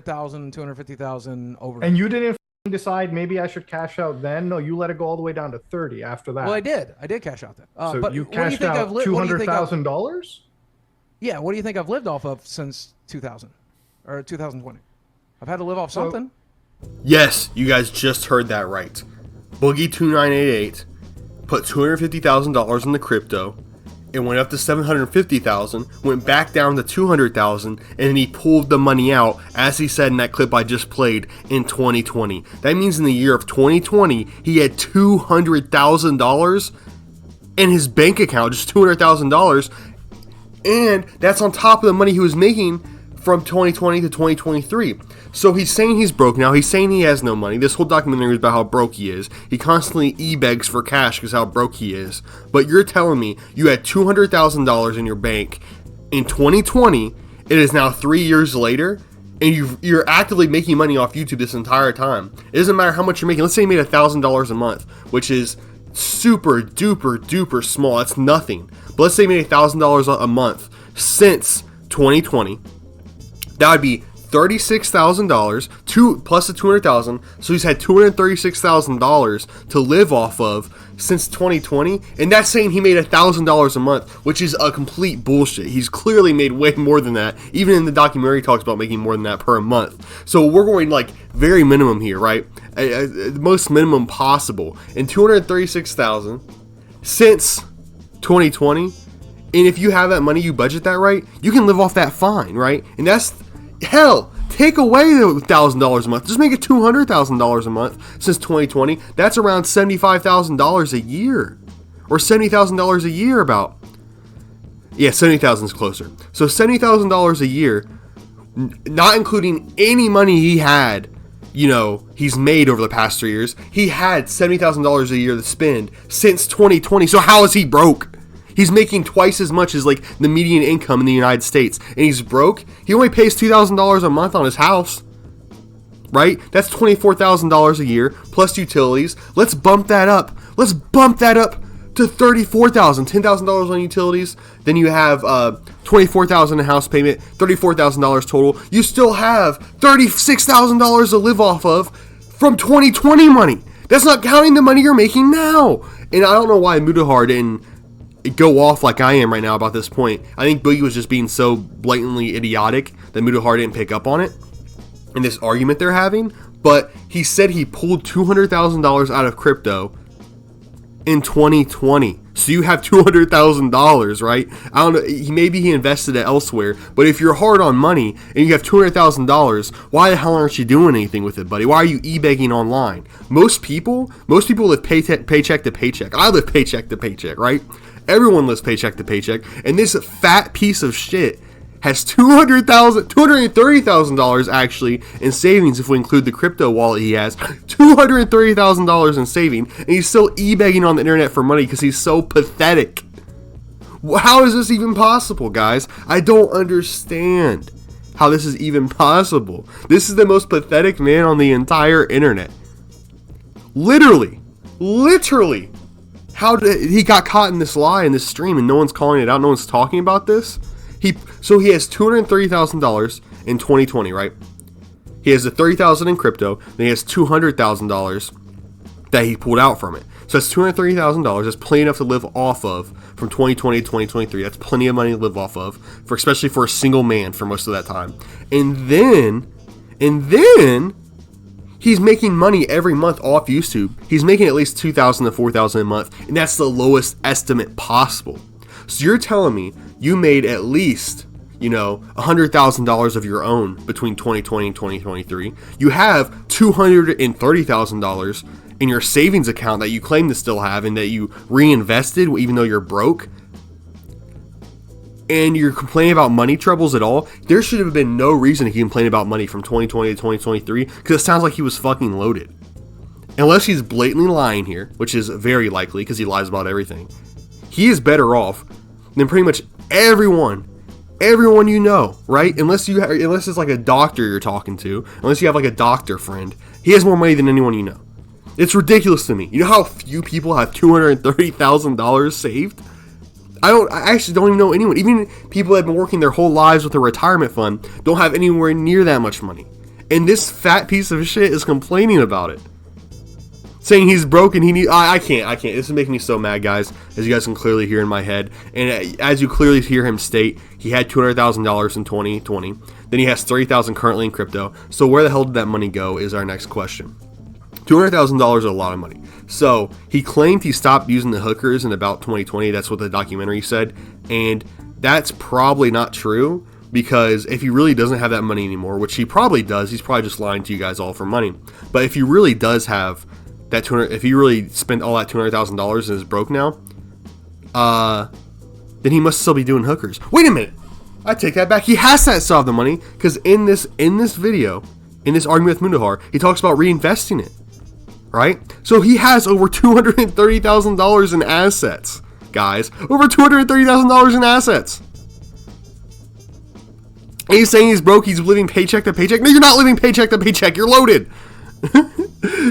200,000, 250,000 over. And you didn't decide maybe I should cash out then? No, you let it go all the way down to 30 after that. Well, I did cash out then. So but you cashed out $200,000? Yeah, what do you think I've lived off of since 2000 or 2020? I've had to live off something. Yes, you guys just heard that right. Boogie2988 put $250,000 in the crypto. It went up to $750,000, went back down to $200,000, and then he pulled the money out, as he said in that clip I just played, in 2020. That means in the year of 2020, he had $200,000 in his bank account, just $200,000, and that's on top of the money he was making from 2020 to 2023. So he's saying he's broke now. He's saying he has no money. This whole documentary is about how broke he is. He constantly e-begs for cash because how broke he is. But you're telling me you had $200,000 in your bank in 2020. It is now 3 years later, and you're actively making money off YouTube this entire time. It doesn't matter how much you're making. Let's say you made $1,000 a month, which is super duper duper small. That's nothing. But let's say you made $1,000 a month since 2020. That would be $36,000 plus the $200,000. So he's had $236,000 to live off of since 2020, and that's saying he made $1,000 a month, which is a complete bullshit. He's clearly made way more than that. Even in the documentary, he talks about making more than that per month. So we're going like very minimum here, right? The most minimum possible, and $236,000 since 2020. And if you have that money, you budget that right, you can live off that fine, right? And that's, hell, take away the $1,000 a month. Just make it $200,000 a month since 2020. That's around $75,000 a year. Or $70,000 a year about. Yeah, $70,000 is closer. So $70,000 a year, not including any money he had, he's made over the past 3 years. He had $70,000 a year to spend since 2020. So how is he broke? He's making twice as much as like the median income in the United States, and he's broke. He only pays $2,000 a month on his house, right? That's $24,000 a year plus utilities. Let's bump that up. Let's bump that up to $34,000, $10,000 on utilities. Then you have $24,000 in house payment, $34,000 total. You still have $36,000 to live off of from 2020 money. That's not counting the money you're making now. And I don't know why Mutahar didn't go off like I am right now about this point. I think Boogie was just being so blatantly idiotic that Mutahar didn't pick up on it in this argument they're having. But he said he pulled $200,000 out of crypto in 2020. So you have $200,000, right? I don't know. Maybe he invested it elsewhere. But if you're hard on money and you have $200,000, why the hell aren't you doing anything with it, buddy? Why are you e-begging online? Most people live paycheck to paycheck. I live paycheck to paycheck, right? Everyone lives paycheck to paycheck, and this fat piece of shit has $230,000 actually in savings if we include the crypto wallet he has. $230,000 in saving, and he's still e-begging on the internet for money because he's so pathetic. How is this even possible, guys? I don't understand how this is even possible. This is the most pathetic man on the entire internet. Literally. How did he got caught in this lie in this stream and no one's calling it out? No one's talking about this. So he has $230,000 in 2020, right? He has the $30,000 in crypto. Then he has $200,000 that he pulled out from it. So that's $230,000. That's plenty enough to live off of from 2020 to 2023. That's plenty of money to live off of, especially for a single man for most of that time. And then he's making money every month off YouTube. He's making at least $2,000 to $4,000 a month, and that's the lowest estimate possible. So you're telling me you made at least, $100,000 of your own between 2020 and 2023. You have $230,000 in your savings account that you claim to still have and that you reinvested even though you're broke. And you're complaining about money troubles at all. There should have been no reason he complained about money from 2020 to 2023 because it sounds like he was fucking loaded. Unless he's blatantly lying here, which is very likely because he lies about everything. He is better off than pretty much everyone you know, right? Unless it's like a doctor you're talking to, unless you have like a doctor friend, he has more money than anyone you know. It's ridiculous to me. You know how few people have $230,000 saved? I actually don't even know anyone. Even people that have been working their whole lives with a retirement fund don't have anywhere near that much money. And this fat piece of shit is complaining about it. Saying he's broken, I can't. This is making me so mad, guys, as you guys can clearly hear in my head. And as you clearly hear him state, he had $200,000 in 2020. Then he has $30,000 currently in crypto. So where the hell did that money go is our next question. $200,000 is a lot of money. So he claimed he stopped using the hookers in about 2020. That's what the documentary said. And that's probably not true, because if he really doesn't have that money anymore, which he probably does, he's probably just lying to you guys all for money. But if he really does have that if he really spent all that $200,000 and is broke now, then he must still be doing hookers. Wait a minute, I take that back. He has to still have the money, because in this video, in this argument with Mundahar, he talks about reinvesting it, right? So he has over $230,000 in assets, guys. Over $230,000 in assets. And he's saying he's broke, he's living paycheck to paycheck. No, you're not living paycheck to paycheck, you're loaded.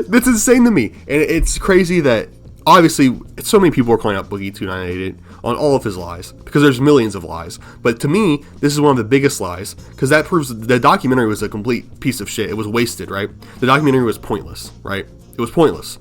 That's insane to me. And it's crazy that, obviously, so many people are calling out Boogie2988 on all of his lies, because there's millions of lies. But to me, this is one of the biggest lies, because that proves the documentary was a complete piece of shit. It was wasted, right? The documentary was pointless, right? It was pointless,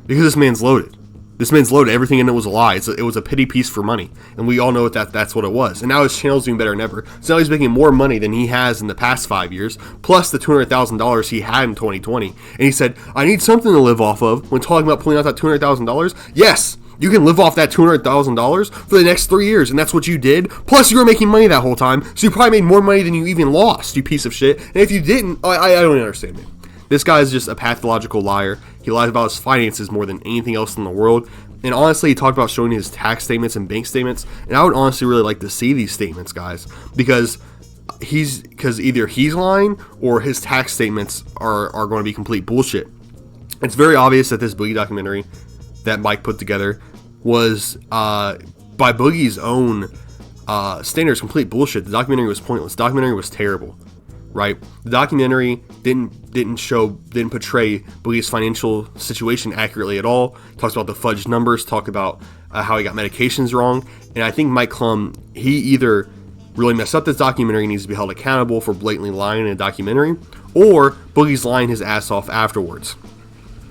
because this man's loaded. This man's loaded. Everything in it was a lie. It was a pity piece for money. And we all know that's what it was. And now his channel's doing better than ever. So now he's making more money than he has in the past 5 years, plus the $200,000 he had in 2020. And he said, I need something to live off of when talking about pulling out that $200,000. Yes, you can live off that $200,000 for the next 3 years. And that's what you did. Plus, you were making money that whole time. So you probably made more money than you even lost, you piece of shit. And if you didn't, I don't understand, man. This guy is just a pathological liar. He lies about his finances more than anything else in the world. And honestly, he talked about showing his tax statements and bank statements. And I would honestly really like to see these statements, guys, because either he's lying or his tax statements are going to be complete bullshit. It's very obvious that this Boogie documentary that Mike put together was, by Boogie's own standards, complete bullshit. The documentary was pointless. The documentary was terrible. Right, the documentary didn't portray Boogie's financial situation accurately at all. Talks about the fudged numbers, talk about how he got medications wrong, and I think Mike Klum, he either really messed up this documentary and needs to be held accountable for blatantly lying in a documentary, or Boogie's lying his ass off afterwards.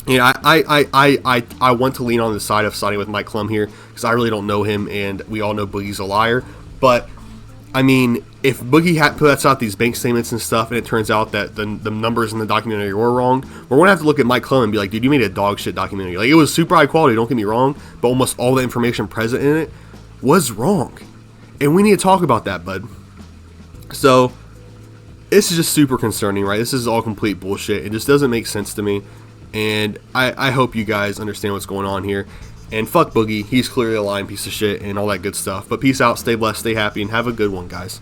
And I want to lean on the side of siding with Mike Klum here, because I really don't know him, and we all know Boogie's a liar, but I mean, if Boogie puts out these bank statements and stuff, and it turns out that the numbers in the documentary were wrong, we're going to have to look at Mike Klum and be like, dude, you made a dog shit documentary. Like, it was super high quality, don't get me wrong, but almost all the information present in it was wrong. And we need to talk about that, bud. So, this is just super concerning, right? This is all complete bullshit. It just doesn't make sense to me. And I hope you guys understand what's going on here. And fuck Boogie, he's clearly a lying piece of shit and all that good stuff. But peace out, stay blessed, stay happy, and have a good one, guys.